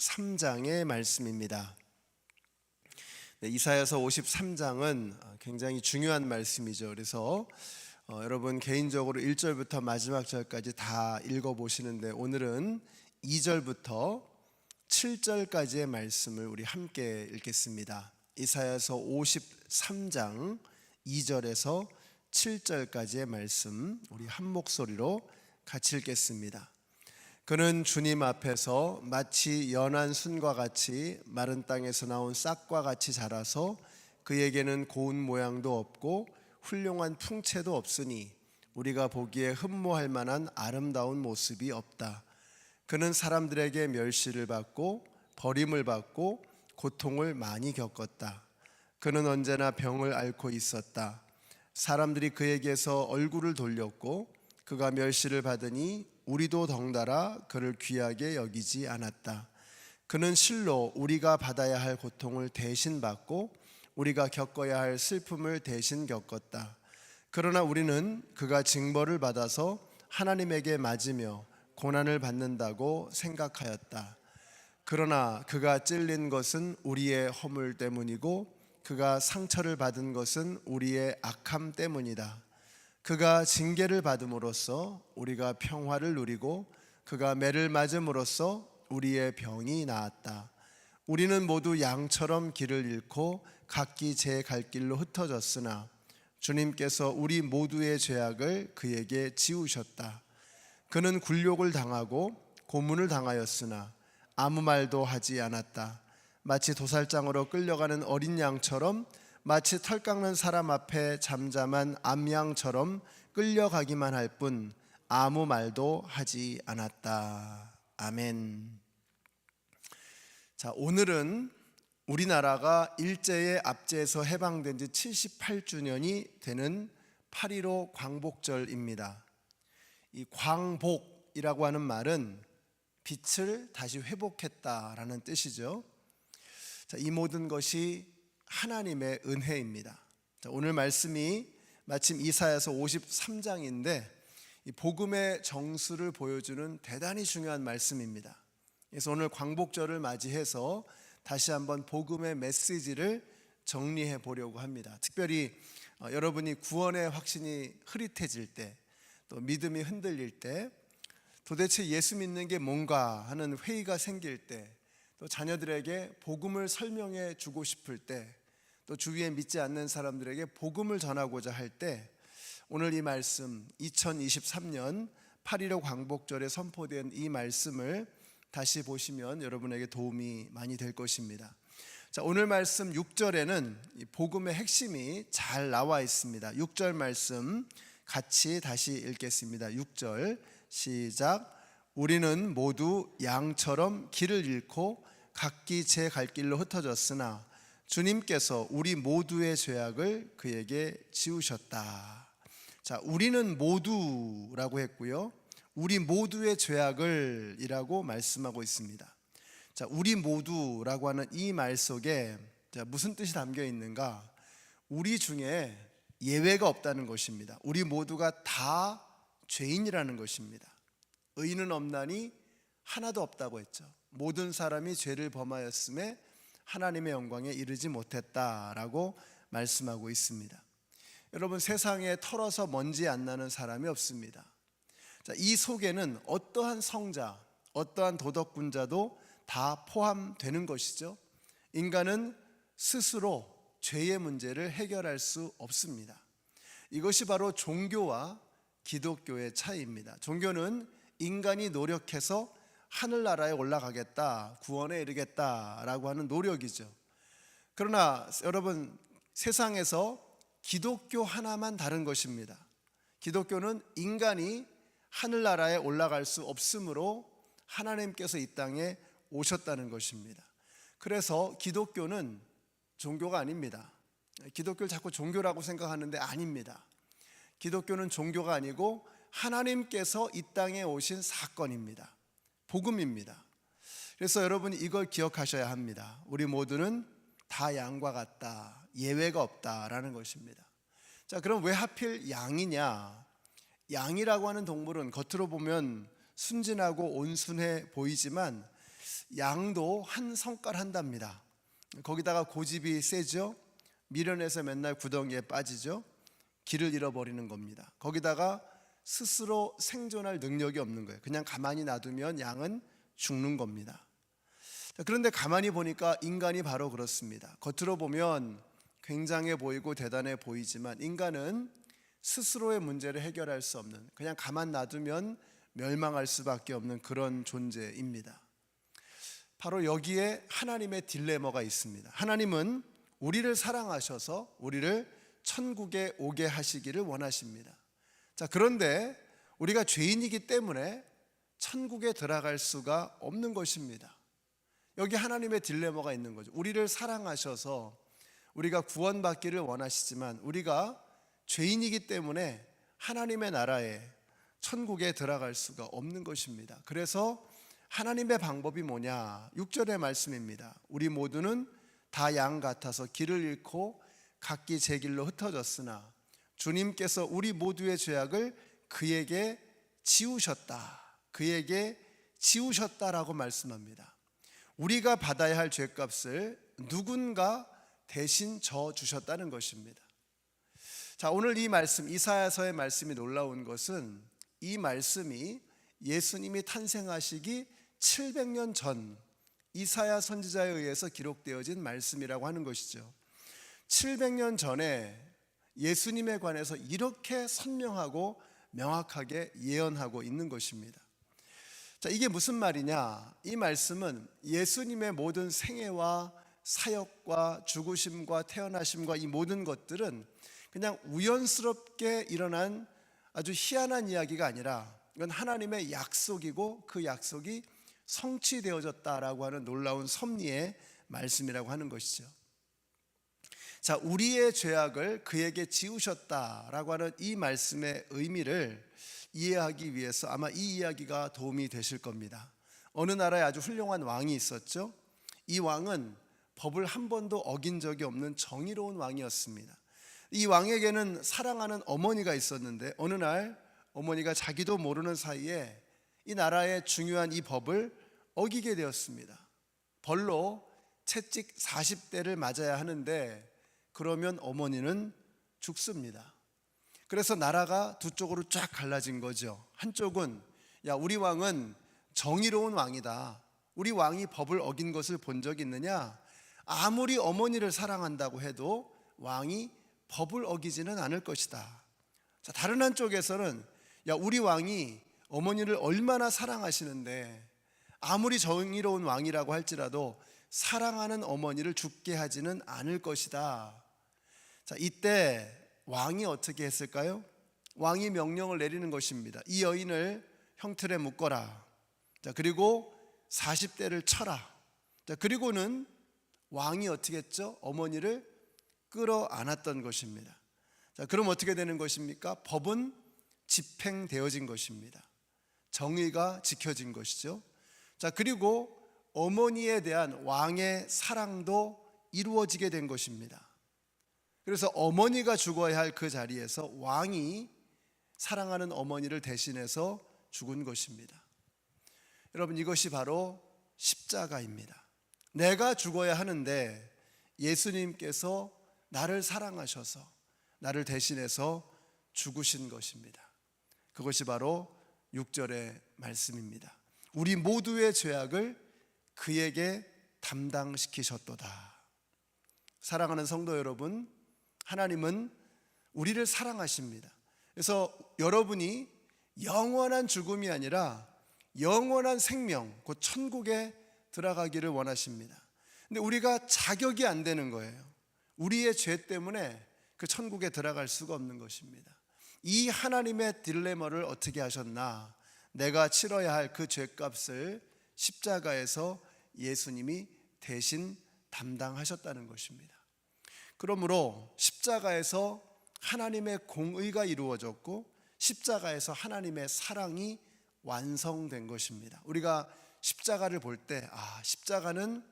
53장의 말씀입니다. 이사야서 53장은 굉장히 중요한 말씀이죠. 그래서 여러분 개인적으로 1절부터 마지막 절까지 다 읽어보시는데 오늘은 2절부터 7절까지의 말씀을 우리 함께 읽겠습니다. 이사야서 53장 2절에서 7절까지의 말씀 우리 한 목소리로 같이 읽겠습니다. 그는 주님 앞에서 마치 연한 순과 같이 마른 땅에서 나온 싹과 같이 자라서 그에게는 고운 모양도 없고 훌륭한 풍채도 없으니 우리가 보기에 흠모할 만한 아름다운 모습이 없다. 그는 사람들에게 멸시를 받고 버림을 받고 고통을 많이 겪었다. 그는 언제나 병을 앓고 있었다. 사람들이 그에게서 얼굴을 돌렸고 그가 멸시를 받으니 우리도 덩달아 그를 귀하게 여기지 않았다. 그는 실로 우리가 받아야 할 고통을 대신 받고 우리가 겪어야 할 슬픔을 대신 겪었다. 그러나 우리는 그가 징벌을 받아서 하나님에게 맞으며 고난을 받는다고 생각하였다. 그러나 그가 찔린 것은 우리의 허물 때문이고 그가 상처를 받은 것은 우리의 악함 때문이다. 그가 징계를 받음으로써 우리가 평화를 누리고 그가 매를 맞음으로써 우리의 병이 나았다. 우리는 모두 양처럼 길을 잃고 각기 제 갈 길로 흩어졌으나 주님께서 우리 모두의 죄악을 그에게 지우셨다. 그는 굴욕을 당하고 고문을 당하였으나 아무 말도 하지 않았다. 마치 도살장으로 끌려가는 어린 양처럼 마치 털 깎는 사람 앞에 잠잠한 암양처럼 끌려가기만 할 뿐 아무 말도 하지 않았다. 아멘. 자, 오늘은 우리나라가 일제의 압제에서 해방된 지 78주년이 되는 8.15 광복절입니다. 이 광복이라고 하는 말은 빛을 다시 회복했다라는 뜻이죠. 자, 이 모든 것이 하나님의 은혜입니다. 자, 오늘 말씀이 마침 이사야서 53장인데 이 복음의 정수를 보여주는 대단히 중요한 말씀입니다. 그래서 오늘 광복절을 맞이해서 다시 한번 복음의 메시지를 정리해 보려고 합니다. 특별히 여러분이 구원의 확신이 흐릿해질 때, 또 믿음이 흔들릴 때, 도대체 예수 믿는 게 뭔가 하는 회의가 생길 때, 또 자녀들에게 복음을 설명해 주고 싶을 때, 또 주위에 믿지 않는 사람들에게 복음을 전하고자 할 때 오늘 이 말씀 2023년 8.15 광복절에 선포된 이 말씀을 다시 보시면 여러분에게 도움이 많이 될 것입니다. 자, 오늘 말씀 6절에는 이 복음의 핵심이 잘 나와 있습니다. 6절 말씀 같이 다시 읽겠습니다. 6절 시작. 우리는 모두 양처럼 길을 잃고 각기 제 갈 길로 흩어졌으나 주님께서 우리 모두의 죄악을 그에게 지우셨다. 자, 우리는 모두라고 했고요. 우리 모두의 죄악을 이라고 말씀하고 있습니다. 자, 우리 모두라고 하는 이 말 속에 무슨 뜻이 담겨 있는가? 우리 중에 예외가 없다는 것입니다. 우리 모두가 다 죄인이라는 것입니다. 의인은 없나니 하나도 없다고 했죠. 모든 사람이 죄를 범하였음에 하나님의 영광에 이르지 못했다라고 말씀하고 있습니다. 여러분, 세상에 털어서 먼지 안 나는 사람이 없습니다. 자, 이 속에는 어떠한 성자, 어떠한 도덕군자도 다 포함되는 것이죠. 인간은 스스로 죄의 문제를 해결할 수 없습니다. 이것이 바로 종교와 기독교의 차이입니다. 종교는 인간이 노력해서 하늘나라에 올라가겠다, 구원에 이르겠다라고 하는 노력이죠. 그러나 여러분, 세상에서 기독교 하나만 다른 것입니다. 기독교는 인간이 하늘나라에 올라갈 수 없으므로 하나님께서 이 땅에 오셨다는 것입니다. 그래서 기독교는 종교가 아닙니다. 기독교를 자꾸 종교라고 생각하는데 아닙니다. 기독교는 종교가 아니고 하나님께서 이 땅에 오신 사건입니다. 복음입니다. 그래서 여러분이 이걸 기억하셔야 합니다. 우리 모두는 다 양과 같다, 예외가 없다라는 것입니다. 자, 그럼 왜 하필 양이냐? 양이라고 하는 동물은 겉으로 보면 순진하고 온순해 보이지만 양도 한 성깔 한답니다. 거기다가 고집이 세죠. 미련해서 맨날 구덩이에 빠지죠. 길을 잃어버리는 겁니다. 거기다가 스스로 생존할 능력이 없는 거예요. 그냥 가만히 놔두면 양은 죽는 겁니다. 그런데 가만히 보니까 인간이 바로 그렇습니다. 겉으로 보면 굉장해 보이고 대단해 보이지만 인간은 스스로의 문제를 해결할 수 없는, 그냥 가만 놔두면 멸망할 수밖에 없는 그런 존재입니다. 바로 여기에 하나님의 딜레마가 있습니다. 하나님은 우리를 사랑하셔서 우리를 천국에 오게 하시기를 원하십니다. 자, 그런데 우리가 죄인이기 때문에 천국에 들어갈 수가 없는 것입니다. 여기 하나님의 딜레마가 있는 거죠. 우리를 사랑하셔서 우리가 구원받기를 원하시지만 우리가 죄인이기 때문에 하나님의 나라에 천국에 들어갈 수가 없는 것입니다. 그래서 하나님의 방법이 뭐냐? 6절의 말씀입니다. 우리 모두는 다 양 같아서 길을 잃고 각기 제 길로 흩어졌으나 주님께서 우리 모두의 죄악을 그에게 지우셨다. 그에게 지우셨다라고 말씀합니다. 우리가 받아야 할 죄값을 누군가 대신 져 주셨다는 것입니다. 자, 오늘 이 말씀, 이사야서의 말씀이 놀라운 것은 이 말씀이 예수님이 탄생하시기 700년 전 이사야 선지자에 의해서 기록되어진 말씀이라고 하는 것이죠. 700년 전에 예수님에 관해서 이렇게 선명하고 명확하게 예언하고 있는 것입니다. 자, 이게 무슨 말이냐? 이 말씀은 예수님의 모든 생애와 사역과 죽으심과 태어나심과 이 모든 것들은 그냥 우연스럽게 일어난 아주 희한한 이야기가 아니라 이건 하나님의 약속이고 그 약속이 성취되어졌다라고 하는 놀라운 섭리의 말씀이라고 하는 것이죠. 자, 우리의 죄악을 그에게 지우셨다라고 하는 이 말씀의 의미를 이해하기 위해서 아마 이 이야기가 도움이 되실 겁니다. 어느 나라에 아주 훌륭한 왕이 있었죠. 이 왕은 법을 한 번도 어긴 적이 없는 정의로운 왕이었습니다. 이 왕에게는 사랑하는 어머니가 있었는데 어느 날 어머니가 자기도 모르는 사이에 이 나라의 중요한 이 법을 어기게 되었습니다. 벌로 채찍 40대를 맞아야 하는데 그러면 어머니는 죽습니다. 그래서 나라가 두 쪽으로 쫙 갈라진 거죠. 한쪽은 야, 우리 왕은 정의로운 왕이다. 우리 왕이 법을 어긴 것을 본 적이 있느냐? 아무리 어머니를 사랑한다고 해도 왕이 법을 어기지는 않을 것이다. 자, 다른 한쪽에서는 야, 우리 왕이 어머니를 얼마나 사랑하시는데 아무리 정의로운 왕이라고 할지라도 사랑하는 어머니를 죽게 하지는 않을 것이다. 자, 이때 왕이 어떻게 했을까요? 왕이 명령을 내리는 것입니다. 이 여인을 형틀에 묶어라. 자, 그리고 40대를 쳐라. 자, 그리고는 왕이 어떻게 했죠? 어머니를 끌어안았던 것입니다. 자, 그럼 어떻게 되는 것입니까? 법은 집행되어진 것입니다. 정의가 지켜진 것이죠. 자, 그리고 어머니에 대한 왕의 사랑도 이루어지게 된 것입니다. 그래서 어머니가 죽어야 할 그 자리에서 왕이 사랑하는 어머니를 대신해서 죽은 것입니다. 여러분, 이것이 바로 십자가입니다. 내가 죽어야 하는데 예수님께서 나를 사랑하셔서 나를 대신해서 죽으신 것입니다. 그것이 바로 6절의 말씀입니다. 우리 모두의 죄악을 그에게 담당시키셨도다. 사랑하는 성도 여러분, 하나님은 우리를 사랑하십니다. 그래서 여러분이 영원한 죽음이 아니라 영원한 생명, 곧 천국에 들어가기를 원하십니다. 근데 우리가 자격이 안 되는 거예요. 우리의 죄 때문에 그 천국에 들어갈 수가 없는 것입니다. 이 하나님의 딜레마를 어떻게 하셨나? 내가 치러야 할 그 죄값을 십자가에서 예수님이 대신 담당하셨다는 것입니다. 그러므로 십자가에서 하나님의 공의가 이루어졌고 십자가에서 하나님의 사랑이 완성된 것입니다. 우리가 십자가를 볼 때 십자가는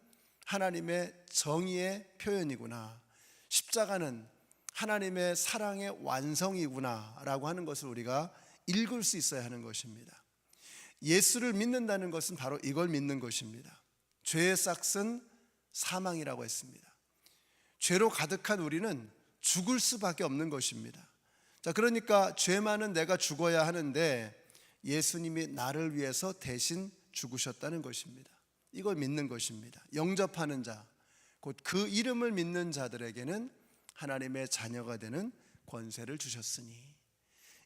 하나님의 정의의 표현이구나, 십자가는 하나님의 사랑의 완성이구나 라고 하는 것을 우리가 읽을 수 있어야 하는 것입니다. 예수를 믿는다는 것은 바로 이걸 믿는 것입니다. 죄의 싹은 사망이라고 했습니다. 죄로 가득한 우리는 죽을 수밖에 없는 것입니다. 자, 그러니까 죄 많은 내가 죽어야 하는데 예수님이 나를 위해서 대신 죽으셨다는 것입니다. 이걸 믿는 것입니다. 영접하는 자, 곧 그 이름을 믿는 자들에게는 하나님의 자녀가 되는 권세를 주셨으니.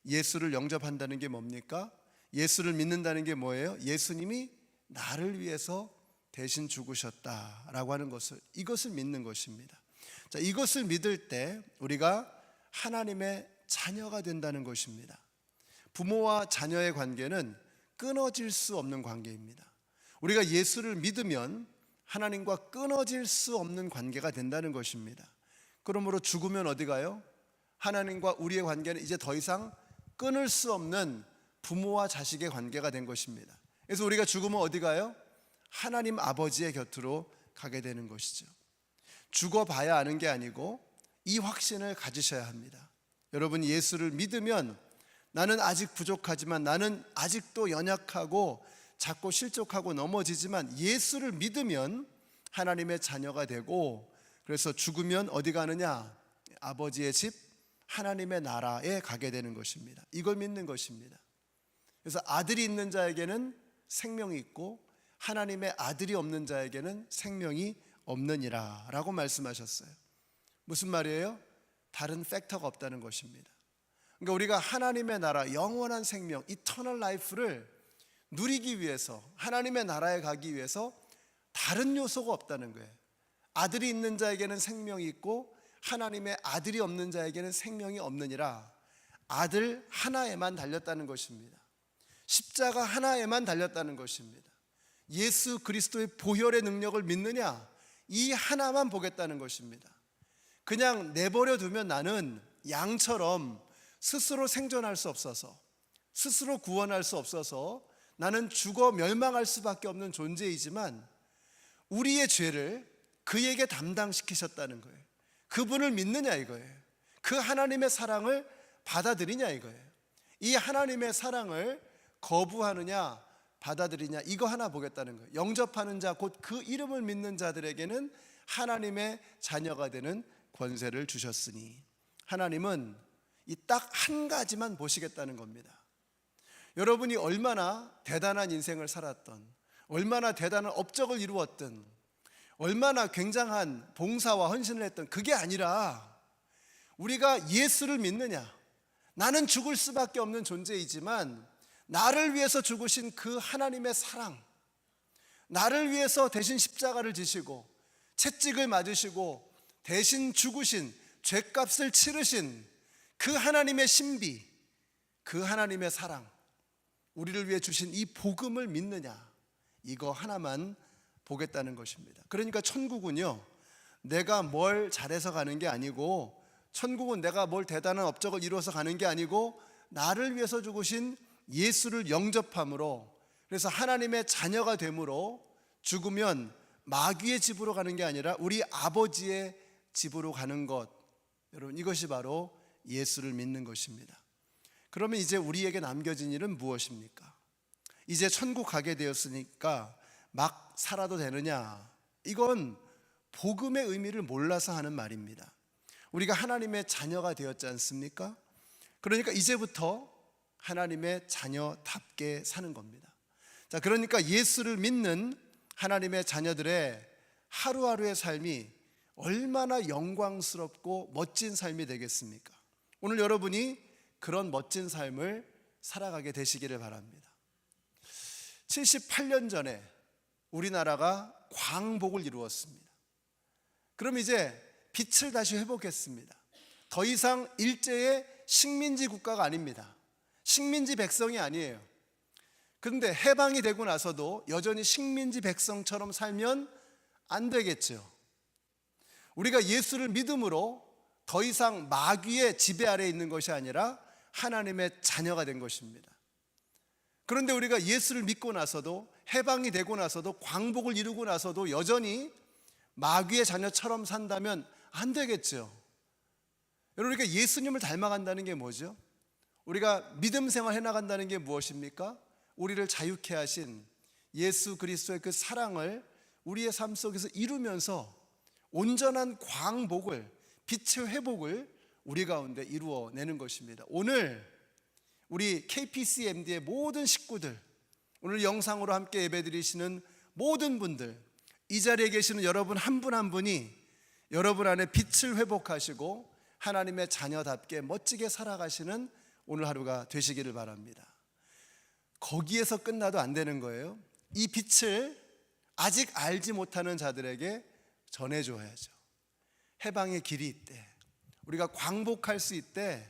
예수를 영접한다는 게 뭡니까? 예수를 믿는다는 게 뭐예요? 예수님이 나를 위해서 대신 죽으셨다라고 하는 것을, 이것을 믿는 것입니다. 자, 이것을 믿을 때 우리가 하나님의 자녀가 된다는 것입니다. 부모와 자녀의 관계는 끊어질 수 없는 관계입니다. 우리가 예수를 믿으면 하나님과 끊어질 수 없는 관계가 된다는 것입니다. 그러므로 죽으면 어디 가요? 하나님과 우리의 관계는 이제 더 이상 끊을 수 없는 부모와 자식의 관계가 된 것입니다. 그래서 우리가 죽으면 어디 가요? 하나님 아버지의 곁으로 가게 되는 것이죠. 죽어봐야 아는 게 아니고 이 확신을 가지셔야 합니다. 여러분, 예수를 믿으면 나는 아직 부족하지만, 나는 아직도 연약하고 자꾸 실족하고 넘어지지만 예수를 믿으면 하나님의 자녀가 되고, 그래서 죽으면 어디 가느냐? 아버지의 집, 하나님의 나라에 가게 되는 것입니다. 이걸 믿는 것입니다. 그래서 아들이 있는 자에게는 생명이 있고 하나님의 아들이 없는 자에게는 생명이 없느니라 라고 말씀하셨어요. 무슨 말이에요? 다른 팩터가 없다는 것입니다. 그러니까 우리가 하나님의 나라, 영원한 생명, 이터널 라이프를 누리기 위해서, 하나님의 나라에 가기 위해서 다른 요소가 없다는 거예요. 아들이 있는 자에게는 생명이 있고 하나님의 아들이 없는 자에게는 생명이 없느니라. 아들 하나에만 달렸다는 것입니다. 십자가 하나에만 달렸다는 것입니다. 예수 그리스도의 보혈의 능력을 믿느냐? 이 하나만 보겠다는 것입니다. 그냥 내버려 두면 나는 양처럼 스스로 생존할 수 없어서, 스스로 구원할 수 없어서 나는 죽어 멸망할 수밖에 없는 존재이지만 우리의 죄를 그에게 담당시키셨다는 거예요. 그분을 믿느냐 이거예요. 그 하나님의 사랑을 받아들이냐 이거예요. 이 하나님의 사랑을 거부하느냐 받아들이냐, 이거 하나 보겠다는 거예요. 영접하는 자, 곧 그 이름을 믿는 자들에게는 하나님의 자녀가 되는 권세를 주셨으니. 하나님은 이 딱 한 가지만 보시겠다는 겁니다. 여러분이 얼마나 대단한 인생을 살았던, 얼마나 대단한 업적을 이루었든, 얼마나 굉장한 봉사와 헌신을 했던, 그게 아니라 우리가 예수를 믿느냐. 나는 죽을 수밖에 없는 존재이지만 나를 위해서 죽으신 그 하나님의 사랑, 나를 위해서 대신 십자가를 지시고 채찍을 맞으시고 대신 죽으신, 죄값을 치르신 그 하나님의 신비, 그 하나님의 사랑, 우리를 위해 주신 이 복음을 믿느냐, 이거 하나만 보겠다는 것입니다. 그러니까 천국은요, 내가 뭘 잘해서 가는 게 아니고, 천국은 내가 뭘 대단한 업적을 이루어서 가는 게 아니고 나를 위해서 죽으신 예수를 영접함으로, 그래서 하나님의 자녀가 됨으로 죽으면 마귀의 집으로 가는 게 아니라 우리 아버지의 집으로 가는 것, 여러분, 이것이 바로 예수를 믿는 것입니다. 그러면 이제 우리에게 남겨진 일은 무엇입니까? 이제 천국 가게 되었으니까 막 살아도 되느냐? 이건 복음의 의미를 몰라서 하는 말입니다. 우리가 하나님의 자녀가 되었지 않습니까? 그러니까 이제부터 하나님의 자녀답게 사는 겁니다. 자, 그러니까 예수를 믿는 하나님의 자녀들의 하루하루의 삶이 얼마나 영광스럽고 멋진 삶이 되겠습니까? 오늘 여러분이 그런 멋진 삶을 살아가게 되시기를 바랍니다. 78년 전에 우리나라가 광복을 이루었습니다. 그럼 이제 빛을 다시 회복했습니다. 더 이상 일제의 식민지 국가가 아닙니다. 식민지 백성이 아니에요. 그런데 해방이 되고 나서도 여전히 식민지 백성처럼 살면 안 되겠죠. 우리가 예수를 믿음으로 더 이상 마귀의 지배 아래에 있는 것이 아니라 하나님의 자녀가 된 것입니다. 그런데 우리가 예수를 믿고 나서도, 해방이 되고 나서도, 광복을 이루고 나서도 여전히 마귀의 자녀처럼 산다면 안 되겠죠. 여러분, 우리가 예수님을 닮아간다는 게 뭐죠? 우리가 믿음 생활 해나간다는 게 무엇입니까? 우리를 자유케 하신 예수 그리스도의 그 사랑을 우리의 삶 속에서 이루면서 온전한 광복을, 빛의 회복을 우리 가운데 이루어내는 것입니다. 오늘 우리 KPCMD의 모든 식구들, 오늘 영상으로 함께 예배드리시는 모든 분들, 이 자리에 계시는 여러분 한 분 한 분이 여러분 안에 빛을 회복하시고 하나님의 자녀답게 멋지게 살아가시는 오늘 하루가 되시기를 바랍니다. 거기에서 끝나도 안 되는 거예요. 이 빛을 아직 알지 못하는 자들에게 전해줘야죠. 해방의 길이 있대, 우리가 광복할 수 있대,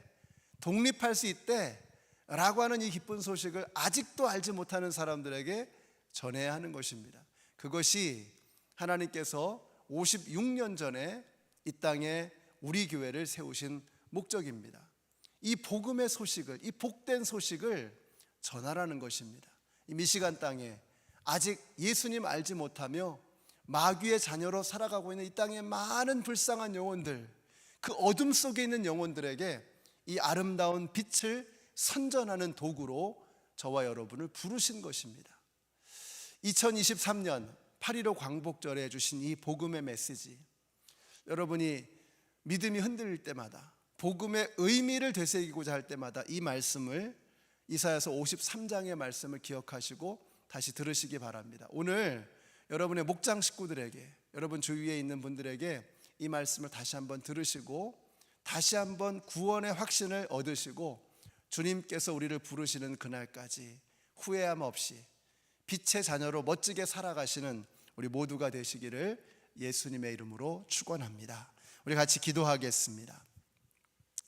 독립할 수 있대 라고 하는 이 기쁜 소식을 아직도 알지 못하는 사람들에게 전해야 하는 것입니다. 그것이 하나님께서 56년 전에 이 땅에 우리 교회를 세우신 목적입니다. 이 복음의 소식을, 이 복된 소식을 전하라는 것입니다. 이 미시간 땅에 아직 예수님 알지 못하며 마귀의 자녀로 살아가고 있는 이 땅의 많은 불쌍한 영혼들, 그 어둠 속에 있는 영혼들에게 이 아름다운 빛을 선전하는 도구로 저와 여러분을 부르신 것입니다. 2023년 8.15 광복절에 주신 이 복음의 메시지, 여러분이 믿음이 흔들릴 때마다, 복음의 의미를 되새기고자 할 때마다 이 말씀을, 이사야서 53장의 말씀을 기억하시고 다시 들으시기 바랍니다. 오늘 여러분의 목장 식구들에게, 여러분 주위에 있는 분들에게 이 말씀을 다시 한번 들으시고 다시 한번 구원의 확신을 얻으시고 주님께서 우리를 부르시는 그날까지 후회함 없이 빛의 자녀로 멋지게 살아가시는 우리 모두가 되시기를 예수님의 이름으로 축원합니다. 우리 같이 기도하겠습니다.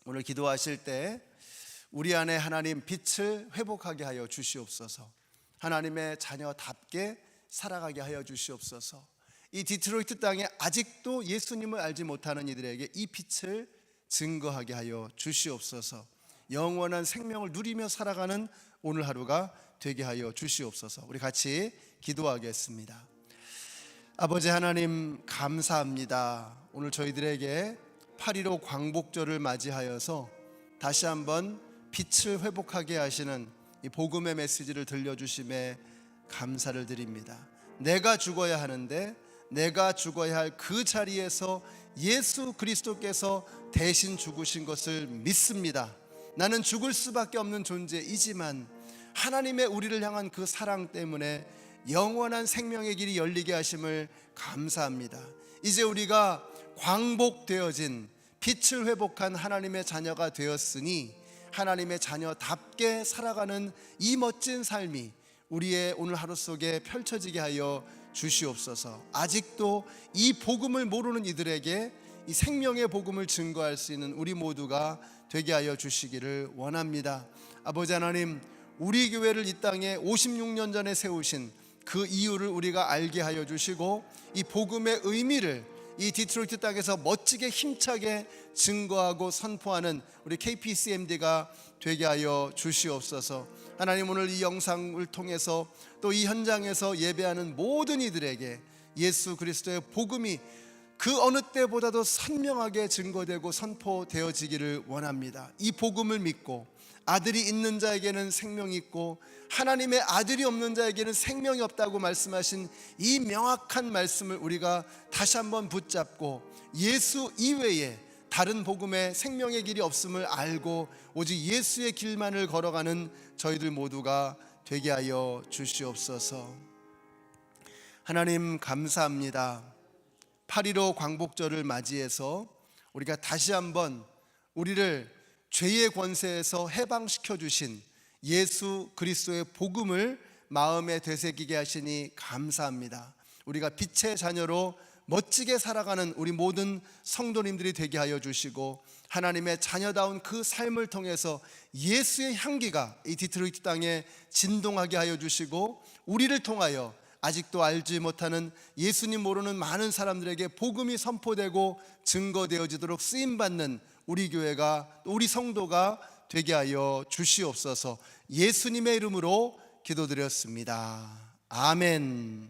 오늘 기도하실 때 우리 안에 하나님 빛을 회복하게 하여 주시옵소서. 하나님의 자녀답게 살아가게 하여 주시옵소서. 이 디트로이트 땅에 아직도 예수님을 알지 못하는 이들에게 이 빛을 증거하게 하여 주시옵소서. 영원한 생명을 누리며 살아가는 오늘 하루가 되게 하여 주시옵소서. 우리 같이 기도하겠습니다. 아버지 하나님, 감사합니다. 오늘 저희들에게 8.15 광복절을 맞이하여서 다시 한번 빛을 회복하게 하시는 이 복음의 메시지를 들려주심에 감사를 드립니다. 내가 죽어야 하는데 내가 죽어야 할 그 자리에서 예수 그리스도께서 대신 죽으신 것을 믿습니다. 나는 죽을 수밖에 없는 존재이지만 하나님의 우리를 향한 그 사랑 때문에 영원한 생명의 길이 열리게 하심을 감사합니다. 이제 우리가 광복되어진 빛을 회복한 하나님의 자녀가 되었으니 하나님의 자녀답게 살아가는 이 멋진 삶이 우리의 오늘 하루 속에 펼쳐지게 하여 주시옵소서. 아직도 이 복음을 모르는 이들에게 이 생명의 복음을 증거할 수 있는 우리 모두가 되게 하여 주시기를 원합니다. 아버지 하나님, 우리 교회를 이 땅에 56년 전에 세우신 그 이유를 우리가 알게 하여 주시고 이 복음의 의미를 이 디트로이트 땅에서 멋지게 힘차게 증거하고 선포하는 우리 KPCMD가 되게 하여 주시옵소서. 하나님, 오늘 이 영상을 통해서 또 이 현장에서 예배하는 모든 이들에게 예수 그리스도의 복음이 그 어느 때보다도 선명하게 증거되고 선포되어지기를 원합니다. 이 복음을 믿고 아들이 있는 자에게는 생명이 있고 하나님의 아들이 없는 자에게는 생명이 없다고 말씀하신 이 명확한 말씀을 우리가 다시 한번 붙잡고 예수 이외에 다른 복음의 생명의 길이 없음을 알고 오직 예수의 길만을 걸어가는 저희들 모두가 되게 하여 주시옵소서. 하나님, 감사합니다. 8.15 광복절을 맞이해서 우리가 다시 한번 우리를 죄의 권세에서 해방시켜 주신 예수 그리스도의 복음을 마음에 되새기게 하시니 감사합니다. 우리가 빛의 자녀로 멋지게 살아가는 우리 모든 성도님들이 되게 하여 주시고 하나님의 자녀다운 그 삶을 통해서 예수의 향기가 이 디트로이트 땅에 진동하게 하여 주시고 우리를 통하여 아직도 알지 못하는 예수님 모르는 많은 사람들에게 복음이 선포되고 증거되어지도록 쓰임받는 우리 교회가, 우리 성도가 되게 하여 주시옵소서. 예수님의 이름으로 기도드렸습니다. 아멘.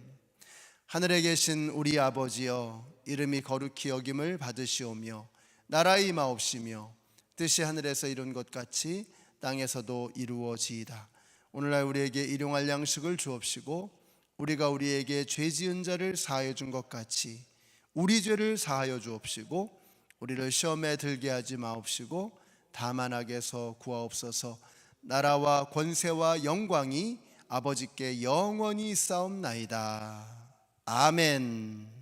하늘에 계신 우리 아버지여, 이름이 거룩히 여김을 받으시오며 나라의 임하옵시며 뜻이 하늘에서 이룬 것 같이 땅에서도 이루어지이다. 오늘날 우리에게 일용할 양식을 주옵시고 우리가 우리에게 죄 지은 자를 사하여 준 것 같이 우리 죄를 사하여 주옵시고 우리를 시험에 들게 하지 마옵시고 다만 악에서 구하옵소서. 나라와 권세와 영광이 아버지께 영원히 있사옵나이다. 아멘.